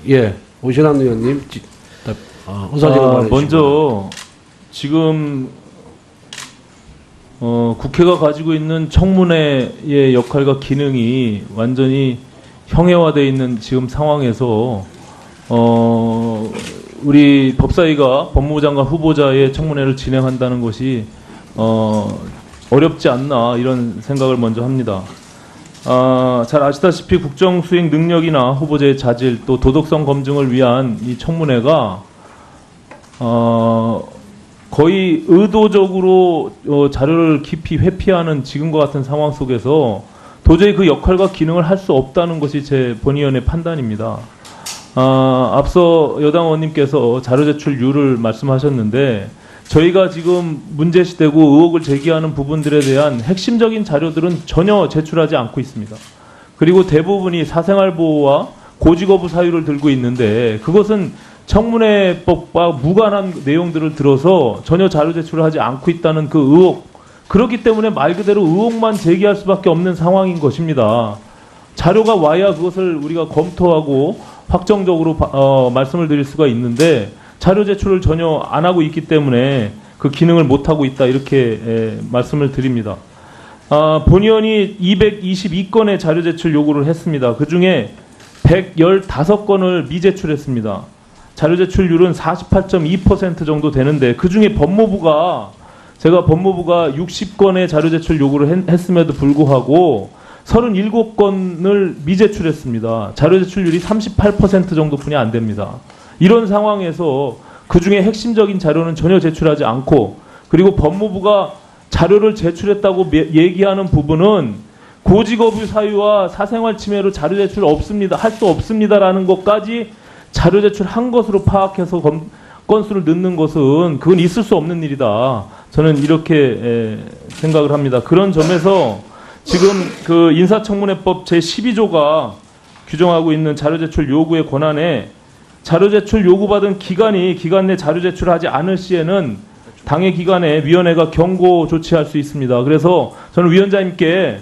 예, 오신환 의원님, 의사진행 먼저 지금 국회가 가지고 있는 청문회의 역할과 기능이 완전히 형해화되어 있는 지금 상황에서 우리 법사위가 법무부 장관 후보자의 청문회를 진행한다는 것이 어렵지 않나 이런 생각을 먼저 합니다. 잘 아시다시피 국정 수행 능력이나 후보자의 자질 또 도덕성 검증을 위한 이 청문회가 거의 의도적으로 자료를 깊이 회피하는 지금과 같은 상황 속에서 도저히 그 역할과 기능을 할 수 없다는 것이 제 본의원의 판단입니다. 앞서 여당 의원님께서 자료 제출률을 말씀하셨는데 저희가 지금 문제시되고 의혹을 제기하는 부분들에 대한 핵심적인 자료들은 전혀 제출하지 않고 있습니다. 그리고 대부분이 사생활보호와 고지거부 사유를 들고 있는데 그것은 청문회법과 무관한 내용들을 들어서 전혀 자료 제출을 하지 않고 있다는 그 의혹, 그렇기 때문에 말 그대로 의혹만 제기할 수밖에 없는 상황인 것입니다. 자료가 와야 그것을 우리가 검토하고 확정적으로 말씀을 드릴 수가 있는데 자료 제출을 전혀 안 하고 있기 때문에 그 기능을 못 하고 있다 이렇게 말씀을 드립니다. 본의원이 222건의 자료 제출 요구를 했습니다. 그중에 115건을 미제출했습니다. 자료 제출률은 48.2% 정도 되는데 그중에 법무부가 60건의 자료 제출 요구를 했음에도 불구하고 37건을 미제출했습니다. 자료 제출률이 38% 정도뿐이 안 됩니다. 이런 상황에서 그중에 핵심적인 자료는 전혀 제출하지 않고 그리고 법무부가 자료를 제출했다고 얘기하는 부분은 고지거부 사유와 사생활 침해로 자료 제출 없습니다. 할 수 없습니다라는 것까지 자료 제출한 것으로 파악해서 건수를 넣는 것은 그건 있을 수 없는 일이다. 저는 이렇게 생각을 합니다. 그런 점에서 지금 그 인사청문회법 제12조가 규정하고 있는 자료 제출 요구의 권한에 자료 제출 요구받은 기간 내 자료 제출하지 않을 시에는 당해 기간에 위원회가 경고 조치할 수 있습니다. 그래서 저는 위원장님께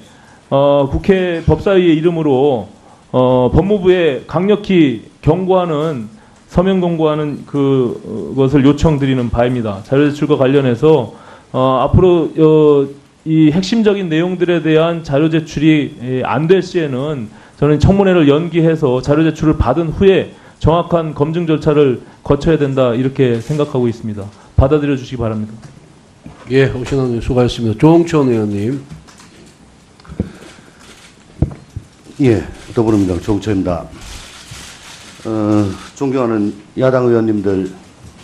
국회 법사위의 이름으로 법무부에 강력히 경고하는 서면 경고하는 그것을 요청드리는 바입니다. 자료 제출과 관련해서 앞으로 이 핵심적인 내용들에 대한 자료 제출이 안 될 시에는 저는 청문회를 연기해서 자료 제출을 받은 후에 정확한 검증 절차를 거쳐야 된다 이렇게 생각하고 있습니다. 받아들여 주시기 바랍니다. 예, 오신환 의원 수고하셨습니다. 조홍천 의원님. 예, 더불어민주당 조홍천입니다. 존경하는 야당 의원님들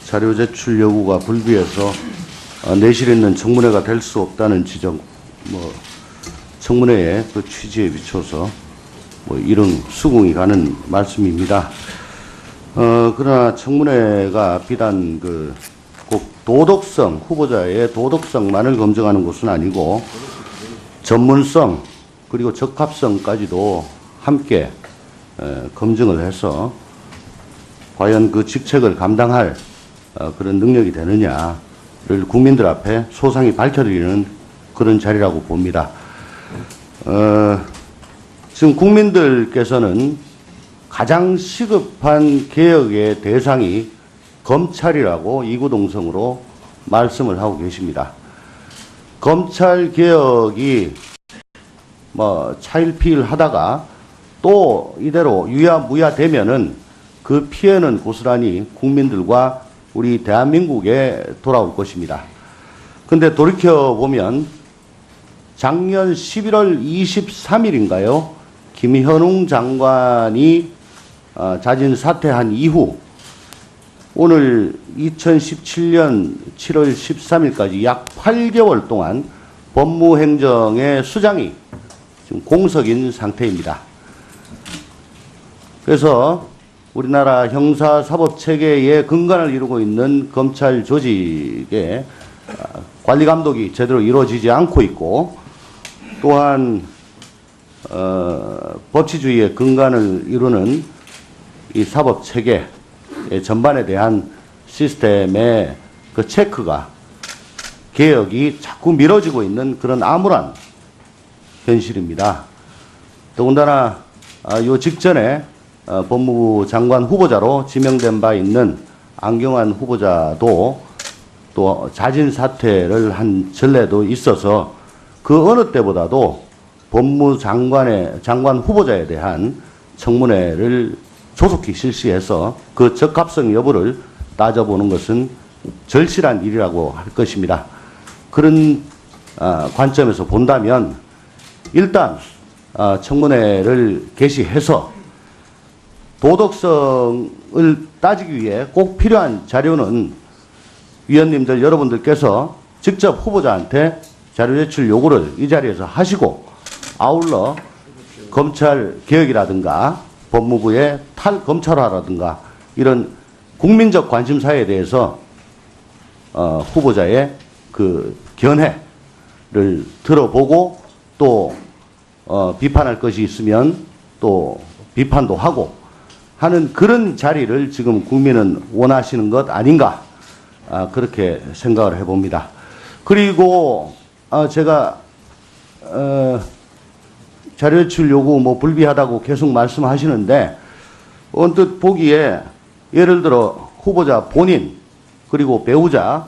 자료 제출 요구가 불비해서 내실 있는 청문회가 될 수 없다는 지적, 청문회의 그 취지에 비춰서 이런 수긍이 가는 말씀입니다. 그러나 청문회가 비단 꼭 도덕성, 후보자의 도덕성만을 검증하는 것은 아니고 전문성 그리고 적합성까지도 함께 검증을 해서 과연 그 직책을 감당할 그런 능력이 되느냐를 국민들 앞에 소상히 밝혀드리는 그런 자리라고 봅니다. 지금 국민들께서는 가장 시급한 개혁의 대상이 검찰이라고 이구동성으로 말씀을 하고 계십니다. 검찰 개혁이 차일피일하다가 또 이대로 유야무야 되면은 그 피해는 고스란히 국민들과 우리 대한민국에 돌아올 것입니다. 근데 돌이켜보면 작년 11월 23일인가요? 김현웅 장관이 자진 사퇴한 이후 오늘 2017년 7월 13일까지 약 8개월 동안 법무행정의 수장이 지금 공석인 상태입니다. 그래서 우리나라 형사사법체계의 근간을 이루고 있는 검찰 조직의 관리 감독이 제대로 이루어지지 않고 있고 또한 법치주의의 근간을 이루는 이 사법체계 전반에 대한 시스템의 그 체크가 개혁이 자꾸 미뤄지고 있는 그런 암울한 현실입니다. 더군다나 요 직전에 법무부 장관 후보자로 지명된 바 있는 안경환 후보자도 또 자진 사퇴를 한 전례도 있어서 그 어느 때보다도 장관 후보자에 대한 청문회를 조속히 실시해서 그 적합성 여부를 따져보는 것은 절실한 일이라고 할 것입니다. 그런 관점에서 본다면 일단 청문회를 개시해서 도덕성을 따지기 위해 꼭 필요한 자료는 위원님들 여러분들께서 직접 후보자한테 자료 제출 요구를 이 자리에서 하시고 아울러 검찰 개혁이라든가 법무부의 탈검찰화라든가 이런 국민적 관심사에 대해서 후보자의 그 견해를 들어보고 또 비판할 것이 있으면 또 비판도 하고 하는 그런 자리를 지금 국민은 원하시는 것 아닌가 그렇게 생각을 해봅니다. 그리고 제가 자료 제출 요구 뭐 불비하다고 계속 말씀하시는데 언뜻 보기에 예를 들어 후보자 본인 그리고 배우자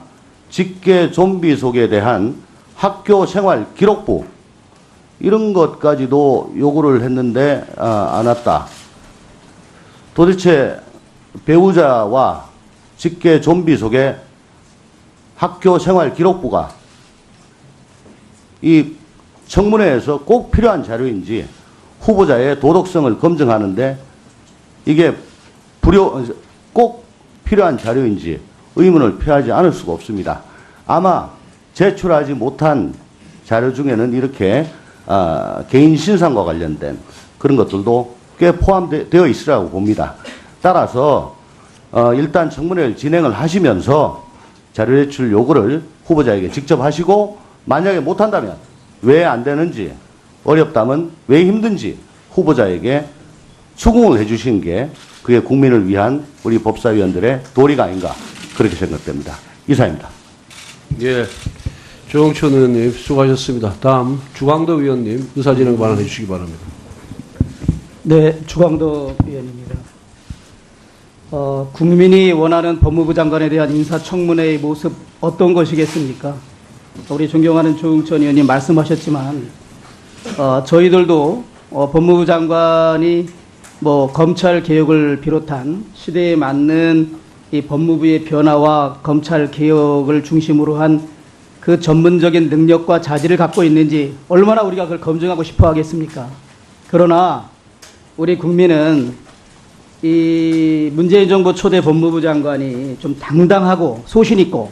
직계 좀비 속에 대한 학교 생활 기록부 이런 것까지도 요구를 했는데 안 왔다. 도대체 배우자와 직계 좀비 속에 학교 생활 기록부가 이 청문회에서 꼭 필요한 자료인지 후보자의 도덕성을 검증하는데 이게 꼭 필요한 자료인지 의문을 표하지 않을 수가 없습니다. 아마 제출하지 못한 자료 중에는 이렇게 개인 신상과 관련된 그런 것들도 꽤 포함되어 있으라고 봅니다. 따라서 일단 청문회를 진행을 하시면서 자료 제출 요구를 후보자에게 직접 하시고 만약에 못한다면 왜 안 되는지 어렵다면 왜 힘든지 후보자에게 추궁을 해주신 게 그게 국민을 위한 우리 법사위원들의 도리가 아닌가 그렇게 생각됩니다. 이상입니다. 예, 조영천 의원님 수고하셨습니다. 다음 주광덕 의원님 의사진행 발언해 주시기 바랍니다. 네, 주광덕 의원입니다. 국민이 원하는 법무부 장관에 대한 인사청문회의 모습 어떤 것이겠습니까? 우리 존경하는 조영천 의원님 말씀하셨지만 저희들도 법무부 장관이 뭐 검찰 개혁을 비롯한 시대에 맞는 이 법무부의 변화와 검찰 개혁을 중심으로 한 그 전문적인 능력과 자질을 갖고 있는지 얼마나 우리가 그걸 검증하고 싶어 하겠습니까? 그러나 우리 국민은 이 문재인 정부 초대 법무부 장관이 좀 당당하고 소신 있고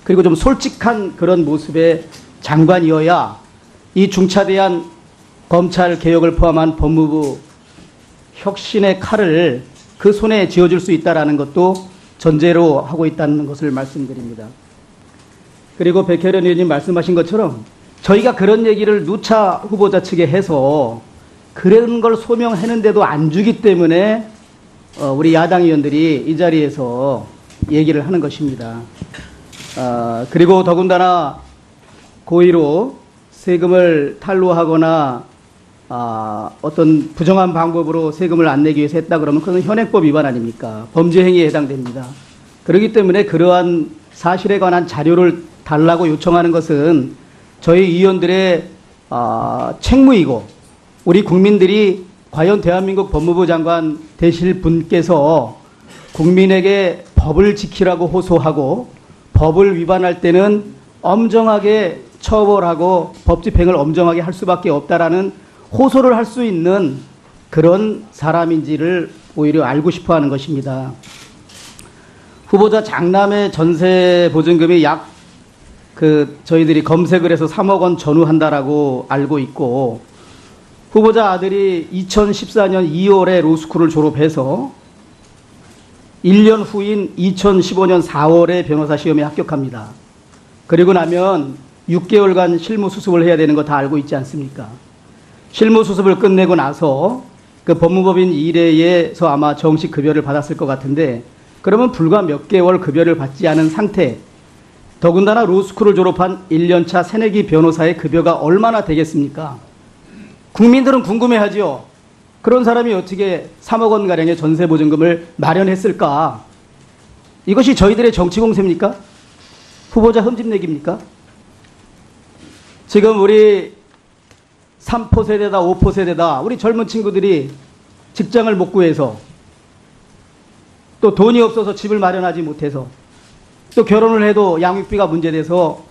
그리고 좀 솔직한 그런 모습의 장관이어야 이 중차대한 검찰 개혁을 포함한 법무부 혁신의 칼을 그 손에 쥐어줄 수 있다는 것도 전제로 하고 있다는 것을 말씀드립니다. 그리고 백혜련 의원님 말씀하신 것처럼 저희가 그런 얘기를 누차 후보자 측에 해서 그런 걸 소명했는데도 안 주기 때문에 우리 야당 의원들이 이 자리에서 얘기를 하는 것입니다. 그리고 더군다나 고의로 세금을 탈루하거나 어떤 부정한 방법으로 세금을 안 내기 위해서 했다 그러면 그건 현행법 위반 아닙니까? 범죄 행위에 해당됩니다. 그렇기 때문에 그러한 사실에 관한 자료를 달라고 요청하는 것은 저희 의원들의 책무이고 우리 국민들이 과연 대한민국 법무부 장관 되실 분께서 국민에게 법을 지키라고 호소하고 법을 위반할 때는 엄정하게 처벌하고 법 집행을 엄정하게 할 수밖에 없다라는 호소를 할 수 있는 그런 사람인지를 오히려 알고 싶어 하는 것입니다. 후보자 장남의 전세 보증금이 저희들이 검색을 해서 3억 원 전후한다라고 알고 있고 후보자 아들이 2014년 2월에 로스쿨을 졸업해서 1년 후인 2015년 4월에 변호사 시험에 합격합니다. 그리고 나면 6개월간 실무 수습을 해야 되는 거 다 알고 있지 않습니까? 실무 수습을 끝내고 나서 그 법무법인 1회에서 아마 정식 급여를 받았을 것 같은데 그러면 불과 몇 개월 급여를 받지 않은 상태 더군다나 로스쿨을 졸업한 1년차 새내기 변호사의 급여가 얼마나 되겠습니까? 국민들은 궁금해하죠. 그런 사람이 어떻게 3억 원가량의 전세보증금을 마련했을까? 이것이 저희들의 정치 공세입니까? 후보자 흠집내기입니까? 지금 우리 3포 세대다, 5포 세대다, 우리 젊은 친구들이 직장을 못 구해서 또 돈이 없어서 집을 마련하지 못해서 또 결혼을 해도 양육비가 문제돼서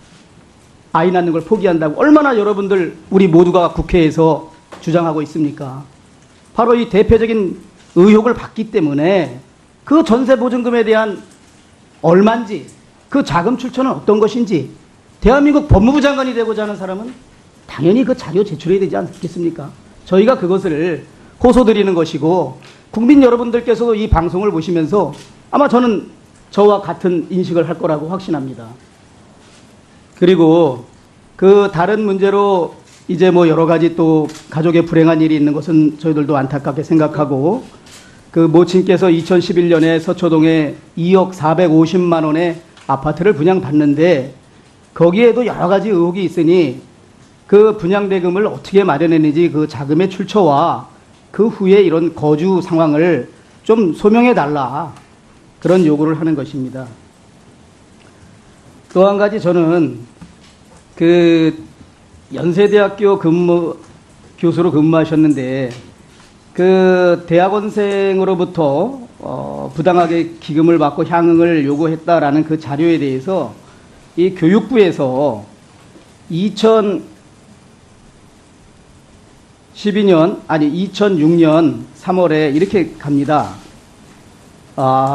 아이 낳는 걸 포기한다고 얼마나 여러분들 우리 모두가 국회에서 주장하고 있습니까? 바로 이 대표적인 의혹을 받기 때문에 그 전세보증금에 대한 얼마인지 그 자금 출처는 어떤 것인지 대한민국 법무부 장관이 되고자 하는 사람은 당연히 그 자료 제출해야 되지 않겠습니까? 저희가 그것을 호소드리는 것이고 국민 여러분들께서도 이 방송을 보시면서 아마 저는 저와 같은 인식을 할 거라고 확신합니다. 그리고 그 다른 문제로 이제 뭐 여러 가지 또 가족에 불행한 일이 있는 것은 저희들도 안타깝게 생각하고 그 모친께서 2011년에 서초동에 2억 450만 원의 아파트를 분양받는데 거기에도 여러 가지 의혹이 있으니 그 분양대금을 어떻게 마련했는지 그 자금의 출처와 그 후에 이런 거주 상황을 좀 소명해 달라 그런 요구를 하는 것입니다. 또 한 가지 저는 그 연세대학교 교수로 근무하셨는데 그 대학원생으로부터 부당하게 기금을 받고 향응을 요구했다라는 그 자료에 대해서 이 교육부에서 2006년 3월에 이렇게 갑니다.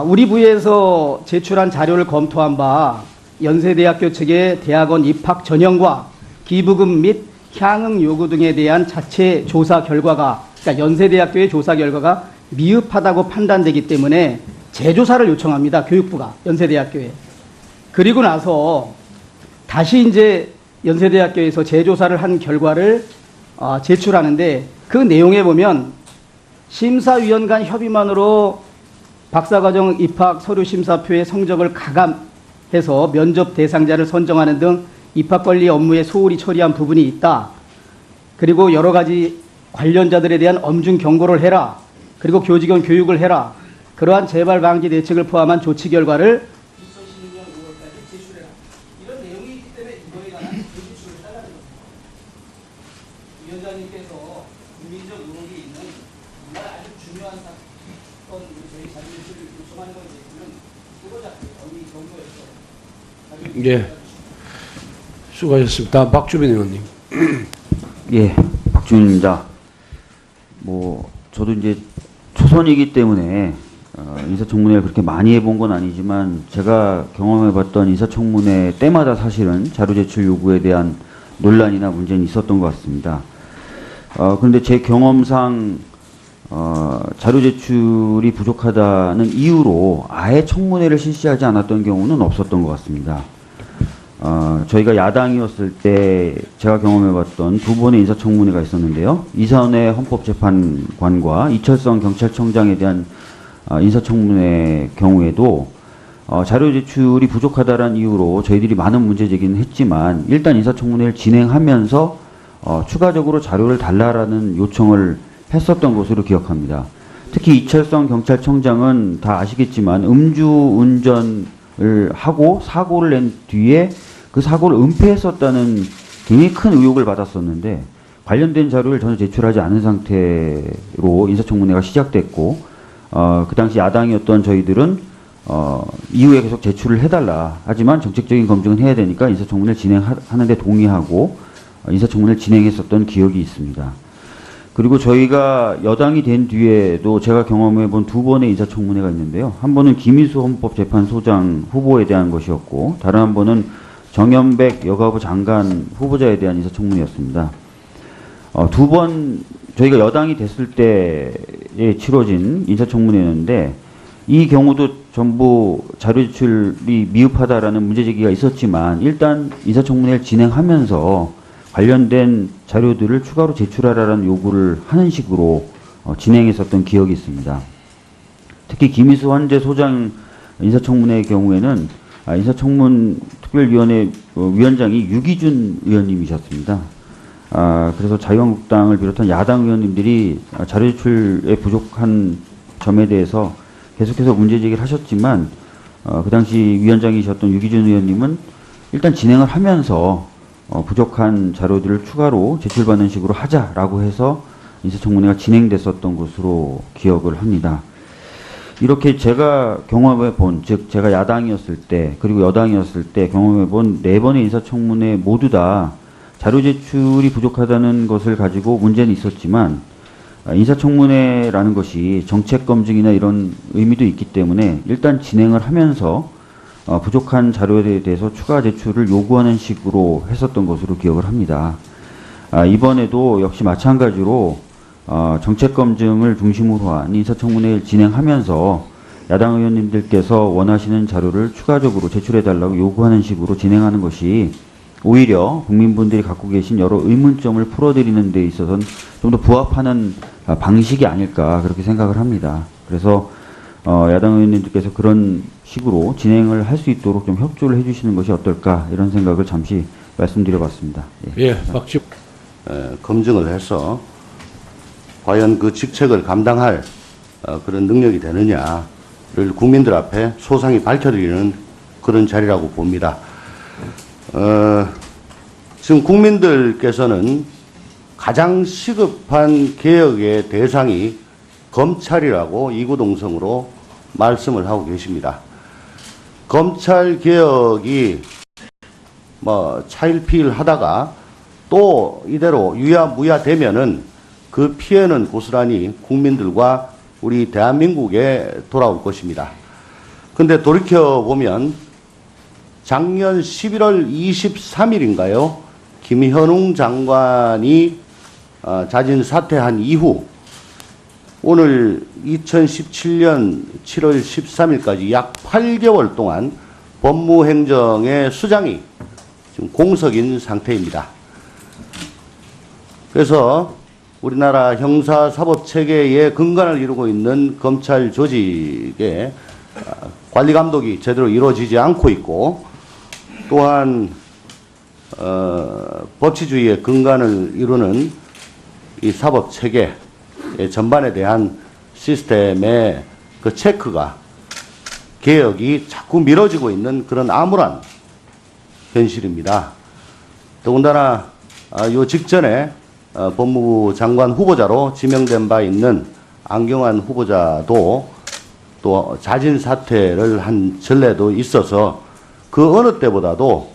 우리 부에서 제출한 자료를 검토한 바 연세대학교 측의 대학원 입학 전형과 기부금 및 향응 요구 등에 대한 자체 조사 결과가, 그러니까 연세대학교의 조사 결과가 미흡하다고 판단되기 때문에 재조사를 요청합니다. 교육부가 연세대학교에. 그리고 나서 다시 이제 연세대학교에서 재조사를 한 결과를 제출하는데 그 내용에 보면 심사위원 간 협의만으로 박사과정 입학 서류 심사표의 성적을 가감해서 면접 대상자를 선정하는 등 입학관리 업무에 소홀히 처리한 부분이 있다. 그리고 여러 가지 관련자들에 대한 엄중 경고를 해라. 그리고 교직원 교육을 해라. 그러한 재발 방지 대책을 포함한 조치 결과를 2016년 5월까지 제출해라. 이런 내용이 있기 때문에 이거에 관한 제출을 하라는 겁니다. 위원장님께서 국민적 의혹이 있는 정말 아주 중요한 사건, 저희 자료 제출을 요청하는 것에 대해서는 후보자께 언니 경고해서 예. 수고하셨습니다. 박주민 의원님. 예, 박주민입니다. 저도 이제 초선이기 때문에 인사청문회를 그렇게 많이 해본 건 아니지만 제가 경험해봤던 인사청문회 때마다 사실은 자료 제출 요구에 대한 논란이나 문제는 있었던 것 같습니다. 그런데 제 경험상 자료 제출이 부족하다는 이유로 아예 청문회를 실시하지 않았던 경우는 없었던 것 같습니다. 저희가 야당이었을 때 제가 경험해봤던 두 번의 인사청문회가 있었는데요. 이선의 헌법재판관과 이철성 경찰청장에 대한 인사청문회 경우에도 자료 제출이 부족하다는 이유로 저희들이 많은 문제 제기는 했지만 일단 인사청문회를 진행하면서 추가적으로 자료를 달라라는 요청을 했었던 것으로 기억합니다. 특히 이철성 경찰청장은 다 아시겠지만 음주운전을 하고 사고를 낸 뒤에 그 사고를 은폐했었다는 굉장히 큰 의혹을 받았었는데 관련된 자료를 전혀 제출하지 않은 상태로 인사청문회가 시작됐고 그 당시 야당이었던 저희들은 이후에 계속 제출을 해달라. 하지만 정책적인 검증은 해야 되니까 인사청문회를 진행하는데 동의하고 인사청문회를 진행했었던 기억이 있습니다. 그리고 저희가 여당이 된 뒤에도 제가 경험해본 두 번의 인사청문회가 있는데요. 한 번은 김희수 헌법재판소장 후보에 대한 것이었고 다른 한 번은 정연백 여가부 장관 후보자에 대한 인사청문회였습니다. 두 번 저희가 여당이 됐을 때에 치러진 인사청문회였는데 이 경우도 전부 자료 제출이 미흡하다라는 문제 제기가 있었지만 일단 인사청문회를 진행하면서 관련된 자료들을 추가로 제출하라는 요구를 하는 식으로 진행했었던 기억이 있습니다. 특히 김희수 헌재 소장 인사청문회의 경우에는 인사청문 특별위원회 위원장이 유기준 의원님이셨습니다. 그래서 자유한국당을 비롯한 야당 의원님들이 자료 제출에 부족한 점에 대해서 계속해서 문제 제기를 하셨지만 그 당시 위원장이셨던 유기준 의원님은 일단 진행을 하면서 부족한 자료들을 추가로 제출받는 식으로 하자라고 해서 인사청문회가 진행됐었던 것으로 기억을 합니다. 이렇게 제가 경험해 본, 즉 제가 야당이었을 때 그리고 여당이었을 때 경험해 본 4번의 인사청문회 모두 다 자료 제출이 부족하다는 것을 가지고 문제는 있었지만 인사청문회라는 것이 정책 검증이나 이런 의미도 있기 때문에 일단 진행을 하면서 부족한 자료에 대해서 추가 제출을 요구하는 식으로 했었던 것으로 기억을 합니다. 이번에도 역시 마찬가지로 정책 검증을 중심으로 한 인사청문회를 진행하면서 야당 의원님들께서 원하시는 자료를 추가적으로 제출해달라고 요구하는 식으로 진행하는 것이 오히려 국민분들이 갖고 계신 여러 의문점을 풀어드리는 데 있어서는 좀 더 부합하는 방식이 아닐까 그렇게 생각을 합니다. 그래서 야당 의원님들께서 그런 식으로 진행을 할 수 있도록 좀 협조를 해주시는 것이 어떨까 이런 생각을 잠시 말씀드려봤습니다. 예, 박지. 검증을 해서 과연 그 직책을 감당할 그런 능력이 되느냐를 국민들 앞에 소상히 밝혀드리는 그런 자리라고 봅니다. 지금 국민들께서는 가장 시급한 개혁의 대상이 검찰이라고 이구동성으로 말씀을 하고 계십니다. 검찰 개혁이 차일피일 하다가 또 이대로 유야무야 되면은 그 피해는 고스란히 국민들과 우리 대한민국에 돌아올 것입니다. 근데 돌이켜보면 작년 11월 23일인가요? 김현웅 장관이 자진 사퇴한 이후 오늘 2017년 7월 13일까지 약 8개월 동안 법무행정의 수장이 지금 공석인 상태입니다. 그래서 우리나라 형사사법체계의 근간을 이루고 있는 검찰 조직의 관리 감독이 제대로 이루어지지 않고 있고 또한 법치주의의 근간을 이루는 이 사법체계 전반에 대한 시스템의 그 체크가 개혁이 자꾸 미뤄지고 있는 그런 암울한 현실입니다. 더군다나 요 직전에 법무부 장관 후보자로 지명된 바 있는 안경환 후보자도 또 자진 사퇴를 한 전례도 있어서 그 어느 때보다도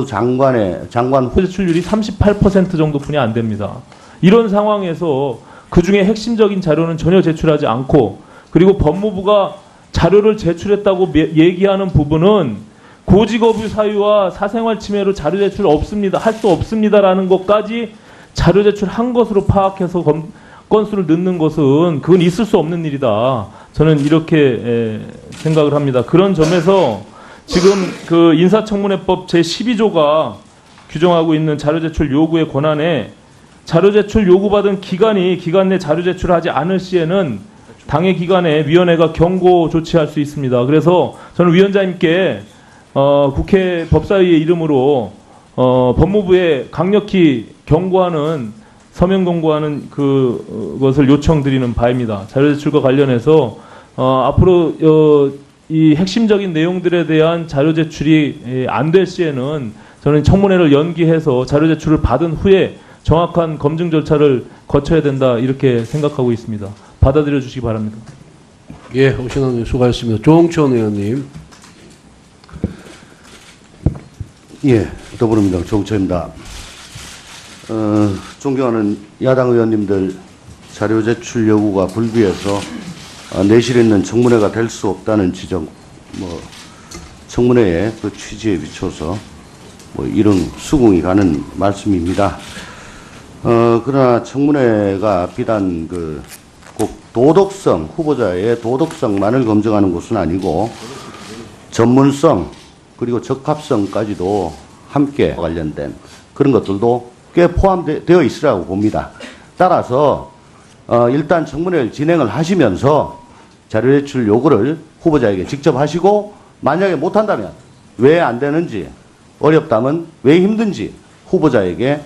장관 제출률이 38% 정도뿐이 안 됩니다. 이런 상황에서 그중에 핵심적인 자료는 전혀 제출하지 않고 그리고 법무부가 자료를 제출했다고 얘기하는 부분은 고직업의 사유와 사생활 침해로 자료 제출 없습니다. 할 수 없습니다라는 것까지 자료 제출한 것으로 파악해서 건수를 넣는 것은 그건 있을 수 없는 일이다. 저는 이렇게 생각을 합니다. 그런 점에서 지금 그 인사청문회법 제12조가 규정하고 있는 자료 제출 요구의 권한에 자료 제출 요구받은 기간 내 자료 제출하지 않을 시에는 당해 기간에 위원회가 경고 조치할 수 있습니다. 그래서 저는 위원장님께 국회 법사위의 이름으로 법무부에 강력히 경고하는 서면 경고하는 그것을 요청드리는 바입니다. 자료 제출과 관련해서 앞으로 이 핵심적인 내용들에 대한 자료 제출이 안 될 시에는 저는 청문회를 연기해서 자료 제출을 받은 후에 정확한 검증 절차를 거쳐야 된다 이렇게 생각하고 있습니다. 받아들여 주시기 바랍니다. 예, 오신환 의원 수고하셨습니다. 조홍천 의원님. 예, 더불어민주당 조홍천입니다. 존경하는 야당 의원님들 자료 제출 요구가 불비해서 내실 있는 청문회가 될 수 없다는 지적, 청문회의 그 취지에 비춰서 이런 수긍이 가는 말씀입니다. 그러나 청문회가 비단 꼭 도덕성, 후보자의 도덕성만을 검증하는 것은 아니고 전문성 그리고 적합성까지도 함께 관련된 그런 것들도 꽤 포함되어 있으라고 봅니다. 따라서 일단 청문회를 진행을 하시면서 자료 제출 요구를 후보자에게 직접 하시고 만약에 못한다면 왜 안 되는지 어렵다면 왜 힘든지 후보자에게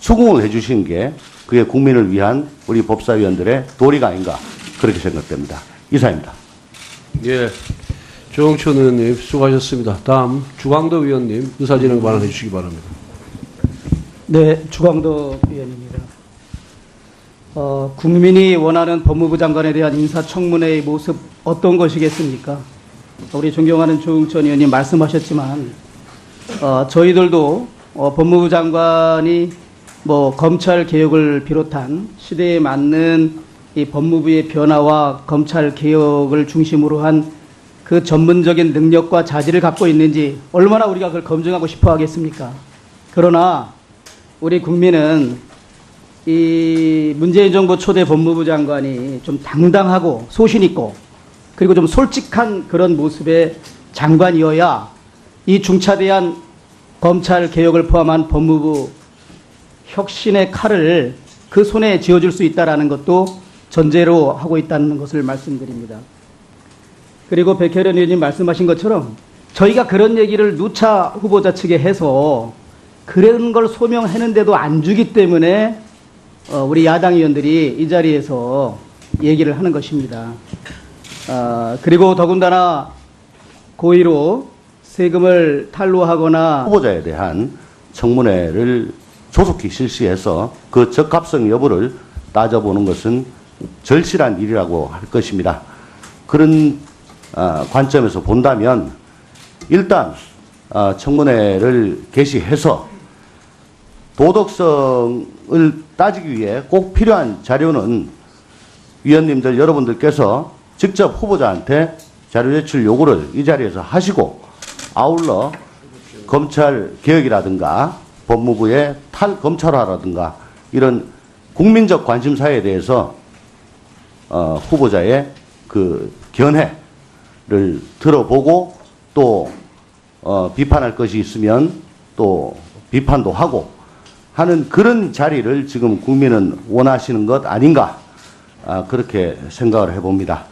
수긍을 해주신 게 그게 국민을 위한 우리 법사위원들의 도리가 아닌가 그렇게 생각됩니다. 이상입니다. 예. 조영천 의원님 수고하셨습니다. 다음 주광덕 의원님 의사진행 발언해 주시기 바랍니다. 네, 주광덕 의원입니다. 국민이 원하는 법무부 장관에 대한 인사청문회의 모습 어떤 것이겠습니까? 우리 존경하는 조영천 의원님 말씀하셨지만 저희들도 법무부 장관이 검찰 개혁을 비롯한 시대에 맞는 이 법무부의 변화와 검찰 개혁을 중심으로 한 그 전문적인 능력과 자질을 갖고 있는지 얼마나 우리가 그걸 검증하고 싶어 하겠습니까? 그러나 우리 국민은 이 문재인 정부 초대 법무부 장관이 좀 당당하고 소신 있고 그리고 좀 솔직한 그런 모습의 장관이어야 이 중차대한 검찰 개혁을 포함한 법무부 혁신의 칼을 그 손에 쥐어줄 수 있다라는 것도 전제로 하고 있다는 것을 말씀드립니다. 그리고 백혜련 의원님 말씀하신 것처럼 저희가 그런 얘기를 누차 후보자 측에 해서 그런 걸 소명했는데도 안 주기 때문에 우리 야당 의원들이 이 자리에서 얘기를 하는 것입니다. 그리고 더군다나 고의로 세금을 탈루하거나 후보자에 대한 청문회를 조속히 실시해서 그 적합성 여부를 따져보는 것은 절실한 일이라고 할 것입니다. 그런 관점에서 본다면 일단 청문회를 개시해서 도덕성을 따지기 위해 꼭 필요한 자료는 위원님들 여러분들께서 직접 후보자한테 자료 제출 요구를 이 자리에서 하시고 아울러 검찰 개혁이라든가 법무부의 탈검찰화라든가 이런 국민적 관심사에 대해서 후보자의 그 견해를 들어보고 또 비판할 것이 있으면 또 비판도 하고 하는 그런 자리를 지금 국민은 원하시는 것 아닌가 그렇게 생각을 해봅니다.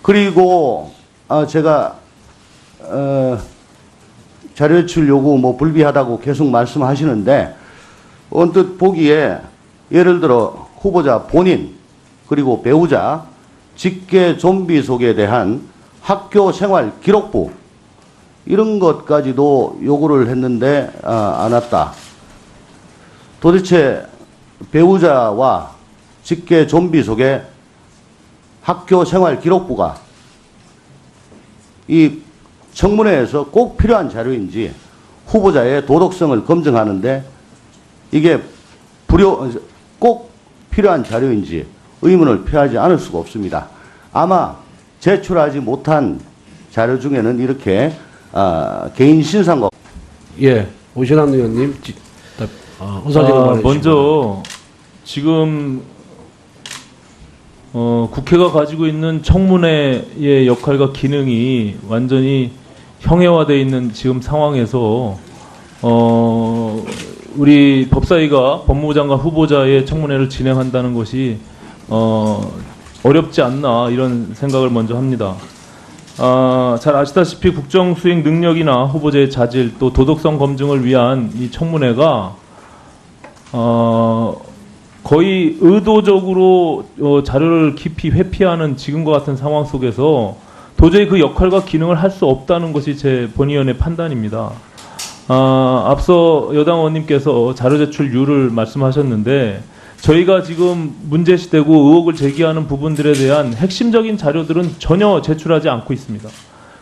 그리고 제가 자료 제출 요구 불비하다고 계속 말씀하시는데 언뜻 보기에 예를 들어 후보자 본인 그리고 배우자 직계 좀비 속에 대한 학교 생활 기록부 이런 것까지도 요구를 했는데 안 왔다. 도대체 배우자와 직계 좀비 속에 학교 생활 기록부가 이 청문회에서 꼭 필요한 자료인지 후보자의 도덕성을 검증하는데 이게 꼭 필요한 자료인지 의문을 표하지 않을 수가 없습니다. 아마 제출하지 못한 자료 중에는 이렇게 개인 신상과 예, 오신환 의원님 의사진행 발언해 주시기 먼저 지금 국회가 가지고 있는 청문회의 역할과 기능이 완전히 형해화되어 있는 지금 상황에서 우리 법사위가 법무부 장관 후보자의 청문회를 진행한다는 것이 어렵지 않나 이런 생각을 먼저 합니다. 잘 아시다시피 국정 수행 능력이나 후보자의 자질 또 도덕성 검증을 위한 이 청문회가 거의 의도적으로 자료를 깊이 회피하는 지금과 같은 상황 속에서 도저히 그 역할과 기능을 할 수 없다는 것이 제 본의원의 판단입니다. 앞서 여당 의원님께서 자료 제출률을 말씀하셨는데 저희가 지금 문제시되고 의혹을 제기하는 부분들에 대한 핵심적인 자료들은 전혀 제출하지 않고 있습니다.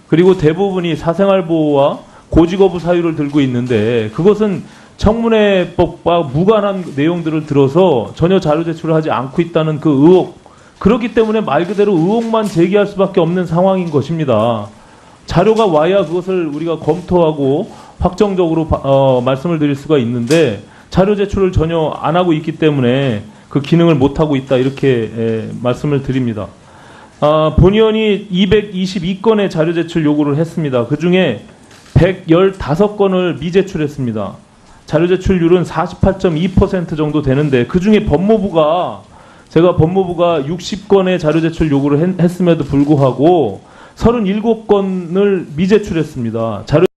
그리고 대부분이 사생활보호와 고지거부 사유를 들고 있는데 그것은 청문회법과 무관한 내용들을 들어서 전혀 자료 제출을 하지 않고 있다는 그 의혹, 그렇기 때문에 말 그대로 의혹만 제기할 수밖에 없는 상황인 것입니다. 자료가 와야 그것을 우리가 검토하고 확정적으로 말씀을 드릴 수가 있는데 자료 제출을 전혀 안 하고 있기 때문에 그 기능을 못하고 있다 이렇게 말씀을 드립니다. 본의원이 222건의 자료 제출 요구를 했습니다. 그중에 115건을 미제출했습니다. 자료 제출률은 48.2% 정도 되는데 그중에 법무부가 60건의 자료 제출 요구를 했음에도 불구하고 37건을 미제출했습니다.